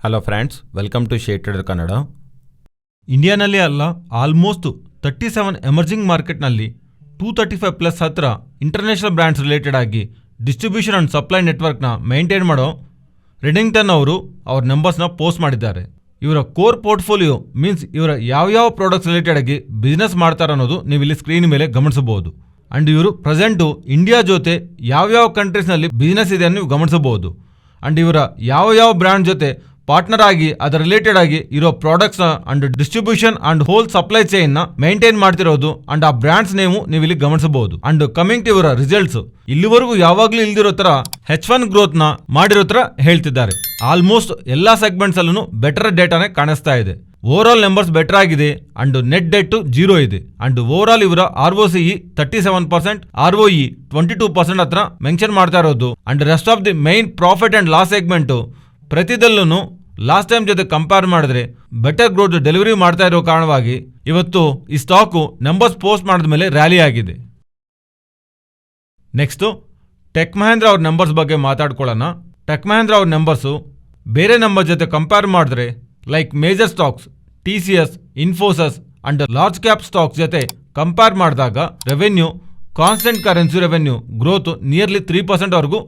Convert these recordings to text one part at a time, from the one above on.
Hello friends, welcome to share trader Kannada. ಇಂಡಿಯಾನಲ್ಲಿ ಅಲ್ಲ, almost 37 emerging ಮಾರ್ಕೆಟ್ನಲ್ಲಿ 235+ ಹತ್ರ ಇಂಟರ್ನ್ಯಾಷನಲ್ ಬ್ರ್ಯಾಂಡ್ಸ್ ರಿಲೇಟೆಡ್ ಆಗಿ ಡಿಸ್ಟ್ರಿಬ್ಯೂಷನ್ ಆ್ಯಂಡ್ ಸಪ್ಲೈ ನೆಟ್ವರ್ಕ್ನ ಮೇಂಟೈನ್ ಮಾಡೋ ರೆಡಿಂಗ್ಟನ್ ಅವರು ಅವ್ರ ನಂಬರ್ಸ್ನ ಪೋಸ್ಟ್ ಮಾಡಿದ್ದಾರೆ. ಇವರ ಕೋರ್ ಪೋರ್ಟ್ಫೋಲಿಯೋ ಮೀನ್ಸ್ ಇವರ ಯಾವ ಪ್ರಾಡಕ್ಟ್ಸ್ ರಿಲೇಟೆಡ್ ಆಗಿ ಬಿಸ್ನೆಸ್ ಮಾಡ್ತಾರೆ ಅನ್ನೋದು ನೀವು ಇಲ್ಲಿ ಸ್ಕ್ರೀನ್ ಮೇಲೆ ಗಮನಿಸಬಹುದು. ಅಂಡ್ ಇವರು ಪ್ರೆಸೆಂಟು ಇಂಡಿಯಾ ಜೊತೆ ಯಾವ ಕಂಟ್ರೀಸ್ನಲ್ಲಿ ಬಿಸ್ನೆಸ್ ಇದೆ ಅಂತ ನೀವು ಗಮನಿಸಬಹುದು. ಅಂಡ್ ಇವರ ಯಾವ ಬ್ರ್ಯಾಂಡ್ ಜೊತೆ ಪಾರ್ಟ್ನರ್ ಆಗಿ ಅದರ ರಿಲೇಟೆಡ್ ಆಗಿ ಇರೋ products and distribution and hole supply chain ನ ಮೇಂಟೈನ್ ಮಾಡ್ತಿರೋದು ಅಂಡ್ ಆ ಬ್ರ್ಯಾಂಡ್ಸ್ ನೇಮು ನೀವು ಇಲ್ಲಿ ಗಮನಿಸಬಹುದು. ಅಂಡ್ ಕಮಿಂಗ್ ಟು ಇವರ ರಿಸಲ್ಟ್ಸ್, ಇಲ್ಲಿವರೆಗೂ ಯಾವಾಗ್ಲೂ ಇಲ್ದಿರೋ ತರ H1 ಗ್ರೋತ್ ನ ಮಾಡಿರೋ ತರ ಹೇಳ್ತಿದ್ದಾರೆ. ಆಲ್ಮೋಸ್ಟ್ ಎಲ್ಲಾ ಸೆಗ್ಮೆಂಟ್ಸ್ ಅಲ್ಲೂ ಬೆಟರ್ ಡೇಟಾನೇ ಕಾಣಿಸ್ತಾ ಇದೆ. ಓವರ್ ಆಲ್ ನಂಬರ್ಸ್ ಬೆಟರ್ ಆಗಿದೆ ಅಂಡ್ ನೆಟ್ ಡೆಟ್ 0 ಇದೆ. ಅಂಡ್ ಓವರ್ ಆಲ್ ಇವರ ROCE 37%, ROE 22% ಹತ್ರ ಮೆನ್ಷನ್ ಮಾಡ್ತಾ ಇರೋದು. And rest of the main profit and loss segment ಪ್ರತಿದಲ್ಲೂ ಲಾಸ್ಟ್ ಟೈಮ್ ಜೊತೆ ಕಂಪೇರ್ ಮಾಡಿದ್ರೆ ಬೆಟರ್ ಗ್ರೋತ್ ಡೆಲಿವರಿ ಮಾಡ್ತಾ ಇರೋ ಕಾರಣವಾಗಿ ಇವತ್ತು ಈ ಸ್ಟಾಕು ನಂಬರ್ಸ್ ಪೋಸ್ಟ್ ಮಾಡಿದ ಮೇಲೆ ರ್ಯಾಲಿ ಆಗಿದೆ. ನೆಕ್ಸ್ಟು ಟೆಕ್ ಮಹೇಂದ್ರ ಅವ್ರ ನಂಬರ್ಸ್ ಬಗ್ಗೆ ಮಾತಾಡ್ಕೊಳ್ಳೋಣ. ಟೆಕ್ ಮಹೇಂದ್ರ ಅವ್ರ ನಂಬರ್ಸು ಬೇರೆ ನಂಬರ್ ಜೊತೆ ಕಂಪೇರ್ ಮಾಡಿದ್ರೆ like major stocks TCS, Infosys and large cap stocks ಜೊತೆ ಕಂಪೇರ್ ಮಾಡಿದಾಗ revenue, constant currency revenue growth nearly 3% ವರೆಗೂ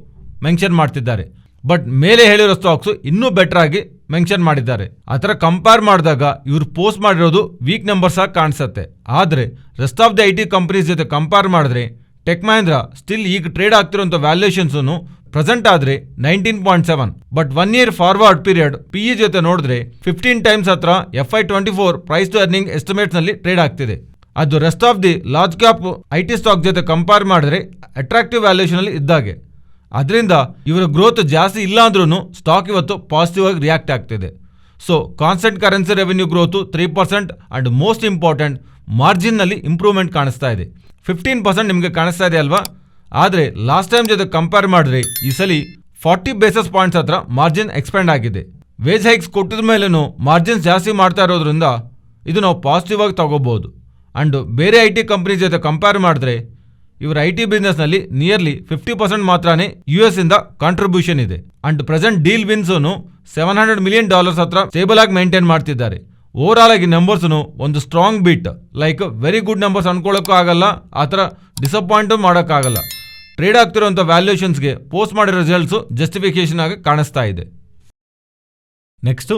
ಮೆನ್ಷನ್ ಮಾಡ್ತಿದ್ದಾರೆ. ಬಟ್ ಮೇಲೆ ಹೇಳಿರೋ ಸ್ಟಾಕ್ಸ್ ಇನ್ನೂ ಬೆಟರ್ ಆಗಿ ಮೆನ್ಷನ್ ಮಾಡಿದ್ದಾರೆ. ಆ ಥರ ಕಂಪೇರ್ ಮಾಡಿದಾಗ ಇವ್ರು ಪೋಸ್ಟ್ ಮಾಡಿರೋದು ವೀಕ್ ನಂಬರ್ಸ್ ಆಗಿ ಕಾಣಿಸುತ್ತೆ. ಆದರೆ rest of the IT companies ಜೊತೆ ಕಂಪೇರ್ ಮಾಡಿದ್ರೆ ಟೆಕ್ ಮಹೇಂದ್ರ ಸ್ಟಿಲ್ ಈಗ ಟ್ರೇಡ್ ಆಗ್ತಿರೋಂಥ ವ್ಯಾಲ್ಯೂಯೇಷನ್ಸನ್ನು ಪ್ರೆಸೆಂಟ್ ಆದರೆ 19.7. But 1 year forward period PE ಜೊತೆ ನೋಡಿದ್ರೆ 15 times ಹತ್ರ FY24 ಪ್ರೈಸ್ ಟು ಅರ್ನಿಂಗ್ ಎಸ್ಟಿಮೇಟ್ಸ್ನಲ್ಲಿ ಟ್ರೇಡ್ ಆಗ್ತಿದೆ. ಅದು rest of the large cap IT stock ಜೊತೆ ಕಂಪೇರ್ ಮಾಡಿದ್ರೆ ಅಟ್ರಾಕ್ಟಿವ್ ವ್ಯಾಲ್ಯೂಯೇಷನಲ್ಲಿ ಇದ್ದಾಗೆ. ಅದರಿಂದ ಇವರ ಗ್ರೋತ್ ಜಾಸ್ತಿ ಇಲ್ಲ ಅಂದ್ರೂ ಸ್ಟಾಕ್ ಇವತ್ತು ಪಾಸಿಟಿವ್ ಆಗಿ ರಿಯಾಕ್ಟ್ ಆಗ್ತಿದೆ. So constant currency revenue growth 3% and most important ಮಾರ್ಜಿನ್ನಲ್ಲಿ ಇಂಪ್ರೂವ್ಮೆಂಟ್ ಕಾಣಿಸ್ತಾ ಇದೆ. 15% ನಿಮಗೆ ಕಾಣಿಸ್ತಾ ಇದೆ ಅಲ್ವಾ? ಆದರೆ ಲಾಸ್ಟ್ ಟೈಮ್ ಜೊತೆ ಕಂಪೇರ್ ಮಾಡಿದ್ರೆ ಈ ಸಲ 40 ಬೇಸಿಸ್ ಪಾಯಿಂಟ್ಸ್ ಹತ್ರ ಮಾರ್ಜಿನ್ ಎಕ್ಸ್ಪೆಂಡ್ ಆಗಿದೆ. ವೇಜ್ ಹೈಕ್ಸ್ ಕೊಟ್ಟಿದ ಮೇಲೂ ಮಾರ್ಜಿನ್ಸ್ ಜಾಸ್ತಿ ಮಾಡ್ತಾ ಇರೋದ್ರಿಂದ ಇದು ನಾವು ಪಾಸಿಟಿವ್ ಆಗಿ ತಗೋಬಹುದು. ಅಂಡ್ ಬೇರೆ IT ಕಂಪನಿ ಜೊತೆ ಕಂಪೇರ್ ಮಾಡಿದ್ರೆ ಇವರ IT ಬಿಸ್ನೆಸ್ನಲ್ಲಿ ನಿಯರ್ಲಿ 50% ಮಾತ್ರನೇ US ಇಂದ ಕಾಂಟ್ರಿಬ್ಯೂಷನ್ ಇದೆ. ಅಂಡ್ ಪ್ರೆಸೆಂಟ್ ಡೀಲ್ ವಿನ್ಸನ್ನು $700 million ಹತ್ರ ಸ್ಟೇಬಲ್ ಆಗಿ ಮೇಂಟೈನ್ ಮಾಡ್ತಿದ್ದಾರೆ. ಓವರ್ ಆಲ್ ಆಗಿ ನಂಬರ್ಸ್ನು ಒಂದು strong beat, like very good numbers ಅನ್ಕೊಳ್ಳೋಕ್ಕೂ ಆಗಲ್ಲ, ಆ ಥರ ಡಿಸಪಾಯಿಂಟು ಮಾಡೋಕ್ಕಾಗಲ್ಲ. ಟ್ರೇಡ್ ಆಗ್ತಿರೋಂಥ ವ್ಯಾಲ್ಯೂಯೇಷನ್ಸ್ಗೆ ಪೋಸ್ಟ್ ಮಾಡಿರೋ ರಿಸಲ್ಟ್ಸು ಜಸ್ಟಿಫಿಕೇಶನ್ ಆಗಿ ಕಾಣಿಸ್ತಾ ಇದೆ. ನೆಕ್ಸ್ಟು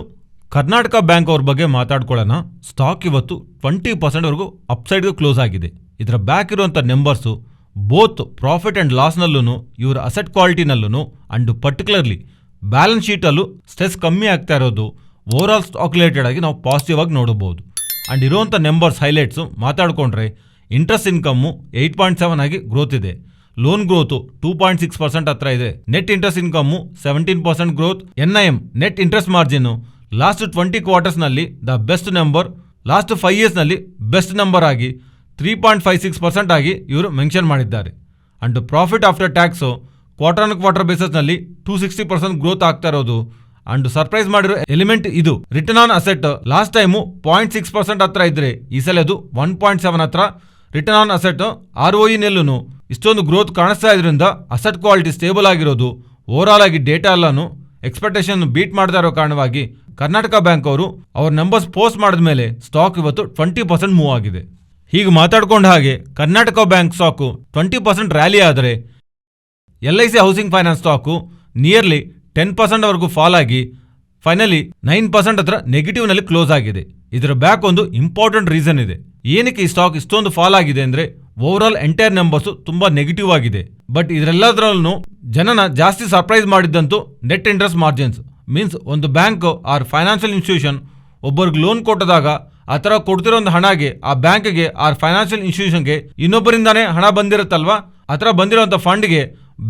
ಕರ್ನಾಟಕ ಬ್ಯಾಂಕ್ ಅವ್ರ ಬಗ್ಗೆ ಮಾತಾಡ್ಕೊಳ್ಳೋಣ. ಸ್ಟಾಕ್ ಇವತ್ತು 20% ವರೆಗೂ ಅಪ್ಸೈಡ್ಗೆ ಕ್ಲೋಸ್ ಆಗಿದೆ. ಇದರ ಬ್ಯಾಕ್ ಇರುವಂಥ ನಂಬರ್ಸು ಬೋತ್ ಪ್ರಾಫಿಟ್ ಆ್ಯಂಡ್ ಲಾಸ್ನಲ್ಲೂ ಇವರ ಅಸೆಟ್ ಕ್ವಾಲಿಟಿನಲ್ಲೂ ಅಂಡ್ ಪರ್ಟಿಕ್ಯುಲರ್ಲಿ ಬ್ಯಾಲೆನ್ಸ್ ಶೀಟಲ್ಲೂ ಸ್ಟ್ರೆಸ್ ಕಮ್ಮಿ ಆಗ್ತಾ ಇರೋದು ಓವರ್ ಆಲ್ ಸ್ಟಾಕ್ ರಿಲೇಟೆಡ್ ಆಗಿ ನಾವು ಪಾಸಿಟಿವ್ ಆಗಿ ನೋಡಬಹುದು. ಅಂಡ್ ಇರುವಂಥ ನಂಬರ್ಸ್ ಹೈಲೈಟ್ಸು ಮಾತಾಡಿಕೊಂಡ್ರೆ ಇಂಟ್ರೆಸ್ಟ್ ಇನ್ಕಮ್ಮು 8.7 ಆಗಿ ಗ್ರೋತ್ ಇದೆ. ಲೋನ್ ಗ್ರೋತು 2.6% ಹತ್ರ ಇದೆ. Net interest income 17% growth. NIM net interest margin last 20 ಕ್ವಾರ್ಟರ್ಸ್ನಲ್ಲಿ ದ ಬೆಸ್ಟ್ ನಂಬರ್, ಲಾಸ್ಟ್ 5 yearsನಲ್ಲಿ ಬೆಸ್ಟ್ ನಂಬರ್ ಆಗಿ 3.56% ಆಗಿ ಇವರು ಮೆನ್ಷನ್ ಮಾಡಿದ್ದಾರೆ. And profit after tax quarter ಬೇಸಿಸ್ನಲ್ಲಿ 260% ಗ್ರೋತ್ ಆಗ್ತಾ ಇರೋದು. ಅಂಡ್ ಸರ್ಪ್ರೈಸ್ ಮಾಡಿರೋ ಎಲಿಮೆಂಟ್ ಇದು return on asset last time 0.6% ಹತ್ರ ಇದ್ರೆ ಈ ಸಲ ಅದು 1.7 ಹತ್ರ ರಿಟರ್ನ್ ಆನ್ ಅಸೆಟ್. ROE ಇಷ್ಟೊಂದು ಗ್ರೋತ್ ಕಾಣಿಸ್ತಾ ಇದ್ರಿಂದ ಅಸೆಟ್ ಕ್ವಾಲಿಟಿ ಸ್ಟೇಬಲ್ ಆಗಿರೋದು. ಓವರ್ ಆಲ್ ಆಗಿ ಡೇಟಾ ಎಲ್ಲಾನು ಎಕ್ಸ್ಪೆಕ್ಟೇಷನ್ ಬೀಟ್ ಮಾಡ್ತಾ ಇರೋ ಕಾರಣವಾಗಿ ಕರ್ನಾಟಕ ಬ್ಯಾಂಕ್ ಅವರು ಅವ್ರ ನಂಬರ್ಸ್ ಪೋಸ್ಟ್ ಮಾಡಿದ ಮೇಲೆ ಸ್ಟಾಕ್ ಇವತ್ತು 20% ಮೂವ್ ಆಗಿದೆ. ಹೀಗೆ ಮಾತಾಡ್ಕೊಂಡ ಹಾಗೆ ಕರ್ನಾಟಕ ಬ್ಯಾಂಕ್ ಸ್ಟಾಕು 20% ರ್ಯಾಲಿ ಆದರೆ LIC housing finance stock nearly 10% ವರೆಗೂ ಫಾಲ್ ಆಗಿ ಫೈನಲಿ 9% ಹತ್ರ ನೆಗೆಟಿವ್ನಲ್ಲಿ ಕ್ಲೋಸ್ ಆಗಿದೆ. ಇದರ ಬ್ಯಾಕ್ ಒಂದು ಇಂಪಾರ್ಟೆಂಟ್ ರೀಸನ್ ಇದೆ. ಏನಕ್ಕೆ ಈ ಸ್ಟಾಕ್ ಇಷ್ಟೊಂದು ಫಾಲ್ ಆಗಿದೆ ಅಂದರೆ ಓವರ್ ಆಲ್ ಎಂಟೈರ್ ನಂಬರ್ಸು ತುಂಬ ನೆಗೆಟಿವ್ ಆಗಿದೆ. ಬಟ್ ಇದರೆಲ್ಲದರಲ್ಲೂ ಜನನ ಜಾಸ್ತಿ ಸರ್ಪ್ರೈಸ್ ಮಾಡಿದ್ದಂತೂ ನೆಟ್ ಇಂಟ್ರೆಸ್ಟ್ ಮಾರ್ಜಿನ್ಸ್. ಮೀನ್ಸ್ ಒಂದು ಬ್ಯಾಂಕ್ ಆರ್ ಫೈನಾನ್ಷಿಯಲ್ ಇನ್ಸ್ಟಿಟ್ಯೂಷನ್ ಒಬ್ಬರಿಗೆ ಲೋನ್ ಕೊಟ್ಟದಾಗ ಆ ಥರ ಕೊಡ್ತಿರೋ ಒಂದು ಹಣಗೆ ಆ ಬ್ಯಾಂಕ್ಗೆ ಆರ್ ಫೈನಾನ್ಷಿಯಲ್ ಇನ್ಸ್ಟಿಟ್ಯೂಷನ್ಗೆ ಇನ್ನೊಬ್ಬರಿಂದಾನೇ ಹಣ ಬಂದಿರುತ್ತಲ್ವಾ, ಆ ಥರ ಬಂದಿರೋಂಥ ಫಂಡ್ಗೆ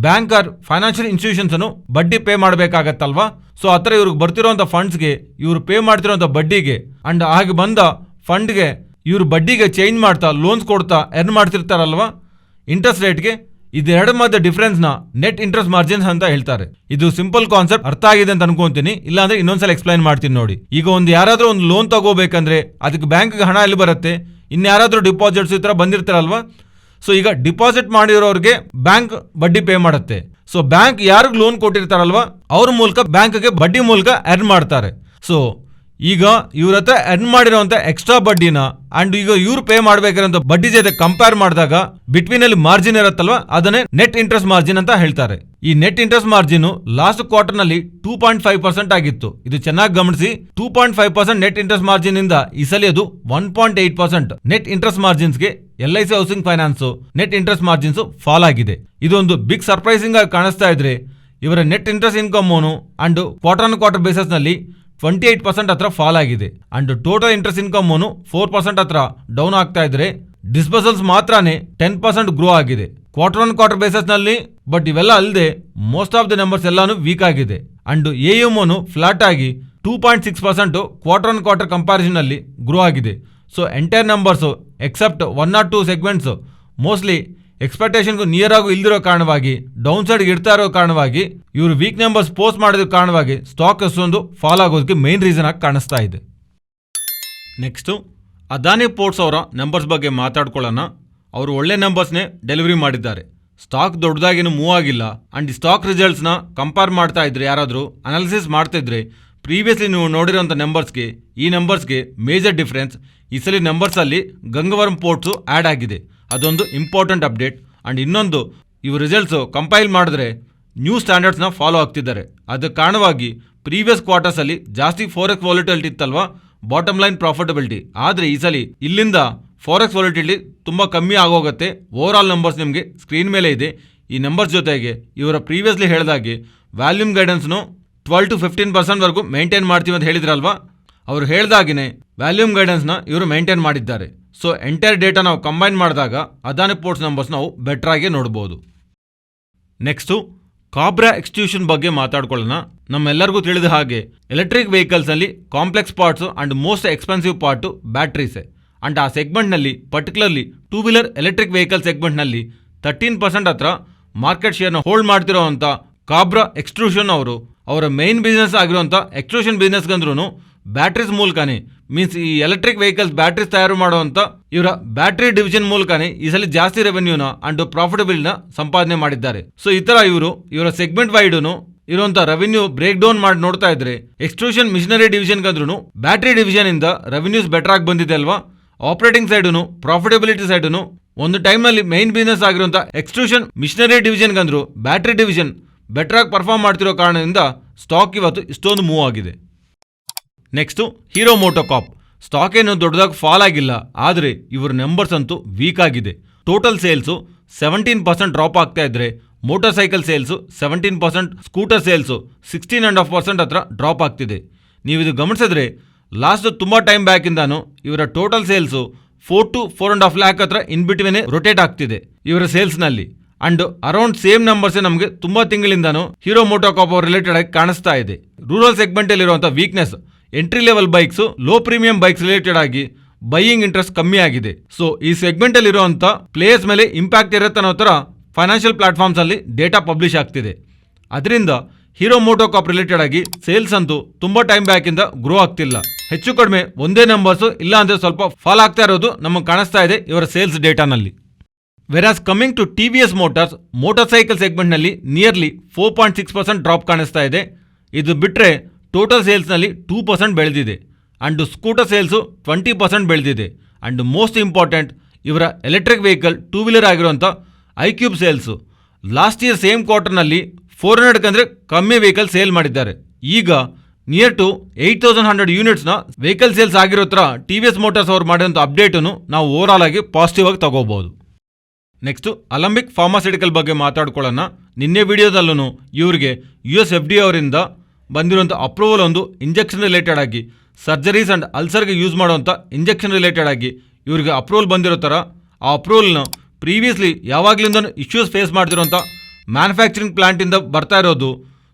ಬ್ಯಾಂಕ್ ಆರ್ ಫೈನಾನ್ಷಿಯಲ್ ಇನ್ಸ್ಟಿಟ್ಯೂಷನ್ಸನ್ನು ಬಡ್ಡಿ ಪೇ ಮಾಡಬೇಕಾಗತ್ತಲ್ವಾ. ಸೊ ಆ ಥರ ಇವ್ರಿಗೆ ಬರ್ತಿರೋಂಥ ಫಂಡ್ಸ್ಗೆ ಇವರು ಪೇ ಮಾಡ್ತಿರೋಂಥ ಬಡ್ಡಿಗೆ ಅಂಡ್ ಹಾಗೆ ಬಂದ ಫಂಡ್ಗೆ ಇವರು ಬಡ್ಡಿಗೆ ಚೇಂಜ್ ಮಾಡ್ತಾ ಲೋನ್ಸ್ ಕೊಡ್ತಾ ಎರ್ನ್ ಮಾಡ್ತಿರ್ತಾರಲ್ವಾ ಇಂಟ್ರೆಸ್ಟ್ ರೇಟ್ಗೆ, ಇದೆರಡು ಮಧ್ಯೆ ಡಿಫ್ರೆನ್ಸ್ನ ನೆಟ್ ಇಂಟ್ರೆಸ್ಟ್ ಮಾರ್ಜಿನ್ಸ್ ಅಂತ ಹೇಳ್ತಾರೆ. ಇದು ಸಿಂಪಲ್ ಕಾನ್ಸೆಪ್ಟ್, ಅರ್ಥ ಆಗಿದೆ ಅಂತ ಅನ್ಕೊಂತೀನಿ. ಇಲ್ಲಾಂದ್ರೆ ಇನ್ನೊಂದ್ಸಲ ಎಕ್ಸ್ಪ್ಲೈನ್ ಮಾಡ್ತೀನಿ ನೋಡಿ. ಈಗ ಯಾರಾದ್ರೂ ಒಂದು ಲೋನ್ ತಗೋಬೇಕಂದ್ರೆ ಅದಕ್ಕೆ ಬ್ಯಾಂಕ್ಗೆ ಹಣ ಎಲ್ಲಿ ಬರುತ್ತೆ? ಇನ್ಯಾರಾದ್ರೂ ಡಿಪಾಸಿಟ್ಸ್ ಈ ಥರ ಬಂದಿರ್ತಾರಲ್ವಾ. ಸೊ ಈಗ ಡಿಪಾಸಿಟ್ ಮಾಡಿರೋರಿಗೆ ಬ್ಯಾಂಕ್ ಬಡ್ಡಿ ಪೇ ಮಾಡುತ್ತೆ. ಸೊ ಬ್ಯಾಂಕ್ ಯಾರಿಗೂ ಲೋನ್ ಕೊಟ್ಟಿರ್ತಾರಲ್ವಾ ಅವ್ರ ಮೂಲಕ ಬ್ಯಾಂಕ್ಗೆ ಬಡ್ಡಿ ಮೂಲಕ ಅರ್ನ್ ಮಾಡ್ತಾರೆ. ಸೊ ಈಗ ಇವ್ರ ಹತ್ರ ಅರ್ನ್ ಮಾಡಿರೋಂಥ ಎಕ್ಸ್ಟ್ರಾ ಬಡ್ಡಿನ ಅಂಡ್ ಈಗ ಇವ್ರು ಪೇ ಮಾಡ್ಬೇಕಿರೋಂಥ ಬಡ್ಡಿ ಜೊತೆ ಕಂಪೇರ್ ಮಾಡಿದಾಗ ಬಿಟ್ವೀನ್ ಅಲ್ಲಿ ಮಾರ್ಜಿನ್ ಇರುತ್ತಲ್ವಾ ಅದನ್ನೇ ನೆಟ್ ಇಂಟ್ರೆಸ್ಟ್ ಮಾರ್ಜಿನ್ ಅಂತ ಹೇಳ್ತಾರೆ. ಈ net interest margin last quarter ನಲ್ಲಿ 2.5% ಆಗಿತ್ತು. ಇದು ಚೆನ್ನಾಗಿ ಗಮನಿಸಿ, 2.5% ನೆಟ್ ಇಂಟ್ರೆಸ್ಟ್ ಮಾರ್ಜಿನ್ ಇಂದ ಈ ಸಲ ಅದು 1.8% ನೆಟ್ ಇಂಟ್ರೆಸ್ಟ್ ಮಾರ್ಜಿನ್ಸ್ ಗೆ LIC housing finance net interest margins fall ಆಗಿದೆ. ಇದೊಂದು ಬಿಗ್ ಸರ್ಪ್ರೈಸಿಂಗ್ ಆಗಿ ಕಾಣಿಸ್ತಾ ಇದ್ರೆ ಇವರ net interest income and quarter on quarter basis ನಲ್ಲಿ 28% ಹತ್ರ ಫಾಲ್ ಆಗಿದೆ. ಅಂಡ್ ಟೋಟಲ್ ಇಂಟ್ರೆಸ್ಟ್ ಇನ್ಕಮ್ 4% ಹತ್ರ ಡೌನ್ ಆಗ್ತಾ ಇದ್ರೆ ಡಿಸ್ಪೋಸಲ್ಸ್ ಮಾತ್ರನೇ 10% ಗ್ರೋ ಆಗಿದೆ ಕ್ವಾರ್ಟರ್ ಆನ್ ಕ್ವಾರ್ಟರ್ ಬೇಸಿಸ್ ನಲ್ಲಿ. ಬಟ್ ಇವೆಲ್ಲ ಅಲ್ಲದೆ ಮೋಸ್ಟ್ ಆಫ್ ದಿ ನಂಬರ್ಸ್ ಎಲ್ಲಾನು ವೀಕ್ ಆಗಿದೆ. ಅಂಡ್ AUM ಫ್ಲಾಟ್ ಆಗಿ 2.6% ಕ್ವಾರ್ಟರ್ ಆನ್ ಕ್ವಾರ್ಟರ್ ಕಂಪ್ಯಾರಿಸನ್ ಅಲ್ಲಿ ಗ್ರೋ ಆಗಿದೆ. So entire numbers except 1 or 2 segments mostly ಎಕ್ಸ್ಪೆಕ್ಟೇಷನ್ಗೂ ನಿಯರ್ ಆಗು ಇಲ್ದಿರೋ ಕಾರಣವಾಗಿ ಡೌನ್ ಸೈಡ್ ಇಡ್ತಾ ಇರೋ ಕಾರಣವಾಗಿ ಇವರು ವೀಕ್ ನಂಬರ್ಸ್ ಪೋಸ್ಟ್ ಮಾಡಿದ ಕಾರಣವಾಗಿ ಸ್ಟಾಕ್ ಅಷ್ಟೊಂದು ಫಾಲ್ ಆಗೋದಕ್ಕೆ ಮೇನ್ ರೀಸನ್ ಆಗಿ ಕಾಣಿಸ್ತಾ ಇದೆ. ನೆಕ್ಸ್ಟು ಅದಾನಿ ಪೋರ್ಟ್ಸ್ ಅವರ ನಂಬರ್ಸ್ ಬಗ್ಗೆ ಮಾತಾಡ್ಕೊಳ್ಳೋಣ. ಅವರು ಒಳ್ಳೆ ನಂಬರ್ಸ್ನೇ ಡೆಲಿವರಿ ಮಾಡಿದ್ದಾರೆ. ಸ್ಟಾಕ್ ದೊಡ್ಡದಾಗೇನು ಮೂವ್ ಆಗಿಲ್ಲ. ಅಂಡ್ ಸ್ಟಾಕ್ ರಿಸಲ್ಟ್ಸ್ನ ಕಂಪೇರ್ ಮಾಡ್ತಾ ಇದ್ರೆ ಯಾರಾದರೂ ಅನಾಲಿಸಿಸ್ ಮಾಡ್ತಿದ್ರೆ ಪ್ರೀವಿಯಸ್ಲಿ ನೀವು ನೋಡಿರೋಂಥ ನಂಬರ್ಸ್ಗೆ ಈ ನಂಬರ್ಸ್ಗೆ ಮೇಜರ್ ಡಿಫ್ರೆನ್ಸ್. ಈ ಸಲ ನಂಬರ್ಸಲ್ಲಿ ಗಂಗವರಂ ಪೋರ್ಟ್ಸು ಆ್ಯಡ್ ಆಗಿದೆ. ಅದೊಂದು ಇಂಪಾರ್ಟೆಂಟ್ ಅಪ್ಡೇಟ್. ಅಂಡ್ ಇನ್ನೊಂದು ಇವು ರಿಸಲ್ಟ್ಸು ಕಂಪೈಲ್ ಮಾಡಿದ್ರೆ ನ್ಯೂ ಸ್ಟ್ಯಾಂಡರ್ಡ್ಸ್ನ ಫಾಲೋ ಆಗ್ತಿದ್ದಾರೆ. ಅದಕ್ಕೆ ಕಾರಣವಾಗಿ ಪ್ರೀವಿಯಸ್ ಕ್ವಾರ್ಟರ್ಸಲ್ಲಿ ಜಾಸ್ತಿ ಫಾರೆಕ್ಸ್ ವಾಲಿಟಿಲಿಟಿ ಇತ್ತಲ್ವಾ, ಬಾಟಮ್ ಲೈನ್ ಪ್ರಾಫಿಟಬಿಲಿಟಿ. ಆದರೆ ಈ ಸಲ ಇಲ್ಲಿಂದ ಫಾರೆಕ್ಸ್ ವಾಲಿಟಿಲಿಟಿ ತುಂಬ ಕಮ್ಮಿ ಆಗೋಗುತ್ತೆ. ಓವರ್ ಆಲ್ ನಂಬರ್ಸ್ ನಿಮಗೆ ಸ್ಕ್ರೀನ್ ಮೇಲೆ ಇದೆ. ಈ ನಂಬರ್ಸ್ ಜೊತೆಗೆ ಇವರ ಪ್ರೀವಿಯಸ್ಲಿ ಹೇಳಿದಾಗೆ ವ್ಯಾಲ್ಯೂಮ್ ಗೈಡೆನ್ಸ್ನು 12 to 15% ವರೆಗೂ ಮೇಂಟೈನ್ ಮಾಡ್ತೀವಿ ಅಂತ ಹೇಳಿದ್ರಲ್ವಾ, ಅವರು ಹೇಳ್ದಾಗಿನೇ ವ್ಯಾಲ್ಯೂಮ್ ಗೈಡೆನ್ಸ್ನ ಇವರು ಮೇಂಟೈನ್ ಮಾಡಿದ್ದಾರೆ. ಸೊ ಎಂಟೈರ್ ಡೇಟಾ ನಾವು ಕಂಬೈನ್ ಮಾಡಿದಾಗ ಅದಾನಿ ಪೋರ್ಟ್ಸ್ ನಂಬರ್ಸ್ ನಾವು ಬೆಟರ್ ಆಗಿ ನೋಡ್ಬೋದು. ನೆಕ್ಸ್ಟು ಕಾಬ್ರಾ ಎಕ್ಸ್ಟ್ರೂಷನ್ ಬಗ್ಗೆ ಮಾತಾಡ್ಕೊಳ್ಳೋಣ. ನಮ್ಮೆಲ್ಲರಿಗೂ ತಿಳಿದ ಹಾಗೆ ಎಲೆಕ್ಟ್ರಿಕ್ ವೆಹಿಕಲ್ಸ್ನಲ್ಲಿ complex parts and most expensive part ಬ್ಯಾಟ್ರೀಸೇ. ಅಂಡ್ ಆ ಸೆಗ್ಮೆಂಟ್ನಲ್ಲಿ ಪರ್ಟಿಕ್ಯುಲರ್ಲಿ 2 ವೀಲರ್ ಎಲೆಕ್ಟ್ರಿಕ್ ವೆಹಿಕಲ್ ಸೆಗ್ಮೆಂಟ್ನಲ್ಲಿ 13% ಹತ್ರ ಮಾರ್ಕೆಟ್ ಶೇರ್ನ ಹೋಲ್ಡ್ ಮಾಡ್ತಿರೋವಂಥ ಕಾಬ್ರಾ ಎಕ್ಸ್ಟ್ರೂಷನ್ ಅವರ ಮೈನ್ ಬಿಸ್ನೆಸ್ ಆಗಿರುವಂಥ ಎಕ್ಸ್ಟ್ರೂಷನ್ ಬಿಸ್ನೆಸ್ಗಂದ್ರೂ ಬ್ಯಾಟ್ರೀಸ್ ಮೂಲಕನೇ ಮೀನ್ಸ್ ಈ ಎಲೆಕ್ಟ್ರಿಕ್ ವೆಹಿಕಲ್ಸ್ ಬ್ಯಾಟ್ರೀಸ್ ತಯಾರು ಮಾಡುವಂಥ ಇವರ ಬ್ಯಾಟ್ರಿ ಡಿವಿಷನ್ ಮೂಲಕನೇ ಈ ಸಲ ಜಾಸ್ತಿ ರೆವೆನ್ಯೂನ ಅಂಡ್ ಪ್ರಾಫಿಟಬಿಲಿಟಿನ ಸಂಪಾದನೆ ಮಾಡಿದ್ದಾರೆ. ಸೊ ಈ ಥರ ಇವರ ಸೆಗ್ಮೆಂಟ್ ವೈಡ್ನು ಇರುವಂಥ ರೆವೆನ್ಯೂ ಬ್ರೇಕ್ ಡೌನ್ ಮಾಡಿ ನೋಡ್ತಾ ಇದ್ರೆ ಎಕ್ಸ್ಟ್ರೂಷನ್ ಮಿಷನರಿ ಡಿವಿಷನ್ಗಂದ್ರೂ ಬ್ಯಾಟ್ರಿ ಡಿವಿಷನ್ ಇಂದ ರೆವೆನ್ಯೂಸ್ ಬೆಟರ್ ಆಗಿ ಬಂದಿದೆ ಅಲ್ವಾ. ಆಪರೇಟಿಂಗ್ ಸೈಡುನು ಪ್ರಾಫಿಟಬಿಲಿಟಿ ಸೈಡುನು ಒಂದು ಟೈಮ್ನಲ್ಲಿ ಮೈನ್ ಬಿಸ್ನೆಸ್ ಆಗಿರುವಂಥ ಎಕ್ಸ್ಟ್ರೂಷನ್ ಮಿಷನರಿ ಡಿವಿಷನ್ಗಂದ್ರು ಬ್ಯಾಟ್ರಿ ಡಿವಿಷನ್ ಬೆಟರ್ ಆಗಿ ಪರ್ಫಾರ್ಮ್ ಮಾಡ್ತಿರೋ ಕಾರಣದಿಂದ ಸ್ಟಾಕ್ ಇವತ್ತು ಇಷ್ಟೊಂದು ಮೂವ್ ಆಗಿದೆ. ನೆಕ್ಸ್ಟು ಹೀರೋ ಮೋಟೋಕಾರ್ಪ್ ಸ್ಟಾಕ್ ಏನು ದೊಡ್ಡದಾಗಿ ಫಾಲ್ ಆಗಿಲ್ಲ, ಆದರೆ ಇವರ ನಂಬರ್ಸ್ ಅಂತೂ ವೀಕ್ ಆಗಿದೆ. ಟೋಟಲ್ ಸೇಲ್ಸು 17% ಡ್ರಾಪ್ ಆಗ್ತಾ ಇದ್ರೆ motor cycle sales 17%, scooter sales 16.5% ಹತ್ರ ಡ್ರಾಪ್ ಆಗ್ತಿದೆ. ನೀವು ಇದು ಗಮನಿಸಿದ್ರೆ ಲಾಸ್ಟ್ ತುಂಬ ಟೈಮ್ ಬ್ಯಾಕಿಂದಾನು ಇವರ ಟೋಟಲ್ ಸೇಲ್ಸು 4 to 4.5 lakh ಹತ್ರ ಇನ್ ಬಿಟ್ವೀನೇ ರೊಟೇಟ್ ಆಗ್ತಿದೆ ಇವರ ಸೇಲ್ಸ್ನಲ್ಲಿ. ಅಂಡ್ ಅರೌಂಡ್ ಸೇಮ್ ನಂಬರ್ಸೇ ನಮಗೆ ತುಂಬ ತಿಂಗಳಿಂದಾನು ಹೀರೋ ಮೋಟೋಕಾರ್ಪ್ ಅವ್ರ ರಿಲೇಟೆಡ್ ಆಗಿ ಕಾಣಿಸ್ತಾ ಇದೆ. ರೂರಲ್ ಸೆಗ್ಮೆಂಟಲ್ಲಿ ಇರುವಂಥ weakness, entry level bikes, low premium bikes related ಆಗಿ ಬೈಯಿಂಗ್ ಇಂಟ್ರೆಸ್ಟ್ ಕಮ್ಮಿ ಆಗಿದೆ. ಸೊ ಈ ಸೆಗ್ಮೆಂಟಲ್ಲಿ ಇರುವಂಥ ಪ್ಲೇಯರ್ಸ್ ಮೇಲೆ ಇಂಪ್ಯಾಕ್ಟ್ ಇರುತ್ತೆ ಅನ್ನೋ ಥರ ಫೈನಾನ್ಷಿಯಲ್ ಪ್ಲಾಟ್ಫಾರ್ಮ್ಸ್ ಅಲ್ಲಿ ಡೇಟಾ ಪಬ್ಲಿಷ್ ಆಗ್ತಿದೆ. ಅದರಿಂದ ಹೀರೋ ಮೋಟೋಕಾರ್ಪ್ ರಿಲೇಟೆಡ್ ಆಗಿ ಸೇಲ್ಸ್ ಅಂತೂ ತುಂಬ ಟೈಮ್ ಬ್ಯಾಕಿಂದ ಗ್ರೋ ಆಗ್ತಿಲ್ಲ. ಹೆಚ್ಚು ಕಡಿಮೆ ಒಂದೇ ನಂಬರ್ಸು, ಇಲ್ಲ ಅಂದರೆ ಸ್ವಲ್ಪ ಫಾಲ್ ಆಗ್ತಾ ಇರೋದು ನಮಗೆ ಕಾಣಿಸ್ತಾ ಇದೆ ಇವರ ಸೇಲ್ಸ್ ಡೇಟಾನಲ್ಲಿ. Versus coming to TVS motors, motorcycle ಸೆಗ್ಮೆಂಟ್ನಲ್ಲಿ ನಿಯರ್ಲಿ 4.6% ಡ್ರಾಪ್ ಕಾಣಿಸ್ತಾ ಇದೆ. ಇದು ಬಿಟ್ಟರೆ ಟೋಟಲ್ ಸೇಲ್ಸ್ನಲ್ಲಿ 2% ಬೆಳೆದಿದೆ. ಅಂಡ್ ಸ್ಕೂಟರ್ ಸೇಲ್ಸು 20% ಬೆಳೆದಿದೆ. ಅಂಡ್ ಮೋಸ್ಟ್ ಇಂಪಾರ್ಟೆಂಟ್ ಇವರ ಎಲೆಕ್ಟ್ರಿಕ್ ವೆಹಿಕಲ್ 2 ವೀಲರ್ ಆಗಿರುವಂಥ iQube sales last year same ಕ್ವಾರ್ಟರ್ನಲ್ಲಿ 400 ಅಂದರೆ ಕಮ್ಮಿ ವೆಹಿಕಲ್ ಸೇಲ್ ಮಾಡಿದ್ದಾರೆ. ಈಗ ನಿಯರ್ ಟು 8100 ಯೂನಿಟ್ಸ್ನ ವೆಹಿಕಲ್ ಸೇಲ್ಸ್ ಆಗಿರೋ ಥರ TVS ಮೋಟಾರ್ಸ್ ಅವ್ರು ಮಾಡಿರೋಂಥ ಅಪ್ಡೇಟನ್ನು ನಾವು ಓವರ್ ಆಲ್ ಆಗಿ ಪಾಸಿಟಿವ್ ಆಗಿ ತಗೋಬಹುದು. ನೆಕ್ಸ್ಟು ಅಲೆಂಬಿಕ್ ಫಾರ್ಮಾಸ್ಯೂಟಿಕಲ್ ಬಗ್ಗೆ ಮಾತಾಡ್ಕೊಳ್ಳೋಣ. ನಿನ್ನೆ ವಿಡಿಯೋದಲ್ಲೂ ಇವರಿಗೆ US FDA ಅವರಿಂದ ಬಂದಿರುವಂಥ ಅಪ್ರೂವಲ್ ಒಂದು ಇಂಜೆಕ್ಷನ್ ರಿಲೇಟೆಡ್ ಆಗಿ ಸರ್ಜರೀಸ್ ಆ್ಯಂಡ್ ಅಲ್ಸರ್ಗೆ ಯೂಸ್ ಮಾಡುವಂಥ ಇಂಜೆಕ್ಷನ್ ರಿಲೇಟೆಡ್ ಆಗಿ ಇವರಿಗೆ ಅಪ್ರೂವಲ್ ಬಂದಿರೋ ಥರ ಆ ಅಪ್ರೂವಲ್ನ ಪ್ರೀವಿಯಸ್ಲಿ ಯಾವಾಗಲಿಂದ ಇಶ್ಯೂಸ್ ಫೇಸ್ ಮಾಡ್ತಿರೋಂಥ ಮ್ಯಾನುಫ್ಯಾಕ್ಚರಿಂಗ್ ಪ್ಲಾಂಟಿಂದ ಬರ್ತಾ ಇರೋದು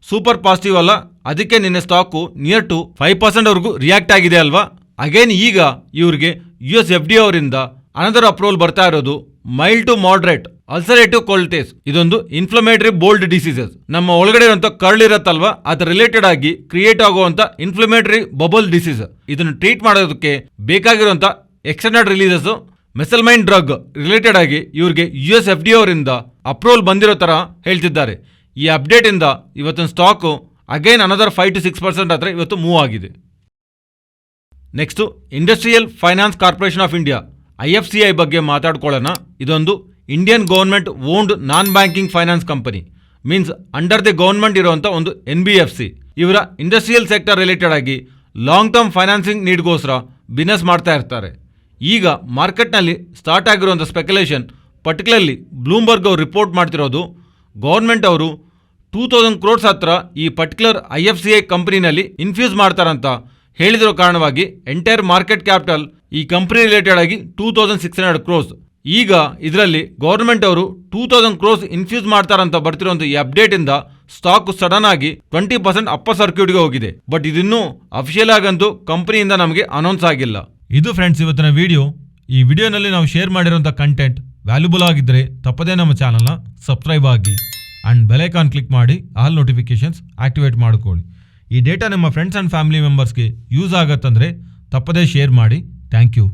ಸೂಪರ್ ಪಾಸಿಟಿವ್ ಅಲ್ಲ. ಅದಕ್ಕೆ ನಿನ್ನೆ ಸ್ಟಾಕು ನಿಯರ್ ಟು 5% ವರೆಗೂ ರಿಯಾಕ್ಟ್ ಆಗಿದೆ ಅಲ್ವಾ. ಅಗೇನ್ ಈಗ ಇವರಿಗೆ US FDA ಅವರಿಂದ ಅನದರ್ ಅಪ್ರೂವಲ್ ಬರ್ತಾ ಇರೋದು ಮೈಲ್ಡ್ ಟು ಮಾಡ್ರೇಟ್ ಅಲ್ಸರೇಟಿವ್ ಕೋಲಿಟಿಸ್. ಇದೊಂದು ಇನ್ಫ್ಲಮೇಟರಿ ಬೋಲ್ಡ್ ಡಿಸೀಸಸ್. ನಮ್ಮ ಒಳಗಡೆ ಇರುವಂಥ ಕರ್ಲ್ ಇರತ್ತಲ್ವಾ, ಅದ್ರ ರಿಲೇಟೆಡ್ ಆಗಿ ಕ್ರಿಯೇಟ್ ಆಗುವಂಥ ಇನ್ಫ್ಲಮೇಟರಿ ಬಬಲ್ ಡಿಸೀಸ್. ಇದನ್ನು ಟ್ರೀಟ್ ಮಾಡೋದಕ್ಕೆ ಬೇಕಾಗಿರುವಂಥ ಎಕ್ಸ್ಟರ್ನಲ್ ರಿಲೀಸಸ್ ಮೆಸಲ್ಮೈನ್ ಡ್ರಗ್ ರಿಲೇಟೆಡ್ ಆಗಿ ಇವ್ರಿಗೆ US FDA ಅವರಿಂದ ಅಪ್ರೂವಲ್ ಬಂದಿರೋ ಥರ ಹೇಳ್ತಿದ್ದಾರೆ. ಈ ಅಪ್ಡೇಟಿಂದ ಇವತ್ತಿನ ಸ್ಟಾಕು ಅಗೈನ್ ಅನದರ್ 5 to 6% ಹತ್ರ ಇವತ್ತು ಮೂವ್ ಆಗಿದೆ. Next industrial finance corporation of India IFCI ಬಗ್ಗೆ ಮಾತಾಡ್ಕೊಳ್ಳೋಣ. ಇದೊಂದು Indian government owned non banking finance company, means under the government ಇರುವಂಥ ಒಂದು NBFC. ಇವರ ಇಂಡಸ್ಟ್ರಿಯಲ್ ಸೆಕ್ಟರ್ ರಿಲೇಟೆಡ್ ಆಗಿ ಲಾಂಗ್ ಟರ್ಮ್ ಫೈನಾನ್ಸಿಂಗ್ ನೀಡ್ಗೋಸ್ಕರ ಬಿಸ್ನೆಸ್ ಮಾಡ್ತಾ ಇರ್ತಾರೆ. ಈಗ ಮಾರ್ಕೆಟ್ನಲ್ಲಿ ಸ್ಟಾರ್ಟ್ ಆಗಿರುವಂಥ ಸ್ಪೆಕ್ಯುಲೇಷನ್, ಪರ್ಟಿಕ್ಯುಲರ್ಲಿ ಬ್ಲೂಮ್ಬರ್ಗ್ ಅವರು ರಿಪೋರ್ಟ್ ಮಾಡ್ತಿರೋದು, ಗೌರ್ಮೆಂಟ್ ಅವರು 2000 crores ಹತ್ರ ಈ ಪರ್ಟಿಕ್ಯುಲರ್ IFCI ಕಂಪನಿನಲ್ಲಿ ಇನ್ಫ್ಯೂಸ್ ಮಾಡ್ತಾರಂತ ಹೇಳಿದಿರೋ ಕಾರಣವಾಗಿ ಎಂಟೈರ್ ಮಾರ್ಕೆಟ್ ಕ್ಯಾಪಿಟಲ್ ಈ ಕಂಪನಿ ರಿಲೇಟೆಡ್ ಆಗಿ 2600 crores. ಈಗ ಇದರಲ್ಲಿ ಗೌರ್ಮೆಂಟ್ ಅವರು 2000 crores ಇನ್ಫ್ಯೂಸ್ ಮಾಡ್ತಾರಂತ ಬರ್ತಿರೋಂಥ ಈ ಅಪ್ಡೇಟಿಂದ ಸ್ಟಾಕ್ ಸಡನ್ ಆಗಿ 20% ಅಪ್ಪರ್ ಸರ್ಕ್ಯೂಟ್ಗೆ ಹೋಗಿದೆ. ಬಟ್ ಇದಿನ್ನೂ ಅಫಿಷಿಯಲ್ ಆಗಂತೂ ಕಂಪನಿಯಿಂದ ನಮಗೆ ಅನೌನ್ಸ್ ಆಗಿಲ್ಲ. ಇದು ಫ್ರೆಂಡ್ಸ್ ಇವತ್ತಿನ ವಿಡಿಯೋ. ಈ ವಿಡಿಯೋನಲ್ಲಿ ನಾವು ಶೇರ್ ಮಾಡಿರೋಂಥ ಕಂಟೆಂಟ್ ವ್ಯಾಲ್ಯೂಬಲ್ ಆಗಿದ್ದರೆ ತಪ್ಪದೇ ನಮ್ಮ ಚಾನಲ್ನ ಸಬ್ಸ್ಕ್ರೈಬ್ ಆಗಿ ಆ್ಯಂಡ್ ಬೆಲ್ ಐಕಾನ್ ಕ್ಲಿಕ್ ಮಾಡಿ ಆಲ್ ನೋಟಿಫಿಕೇಷನ್ಸ್ ಆಕ್ಟಿವೇಟ್ ಮಾಡ್ಕೊಳ್ಳಿ. ಈ ಡೇಟಾ ನಿಮ್ಮ ಫ್ರೆಂಡ್ಸ್ ಆ್ಯಂಡ್ ಫ್ಯಾಮಿಲಿ ಮೆಂಬರ್ಸ್ಗೆ ಯೂಸ್ ಆಗತ್ತಂದರೆ ತಪ್ಪದೇ ಶೇರ್ ಮಾಡಿ. Thank you.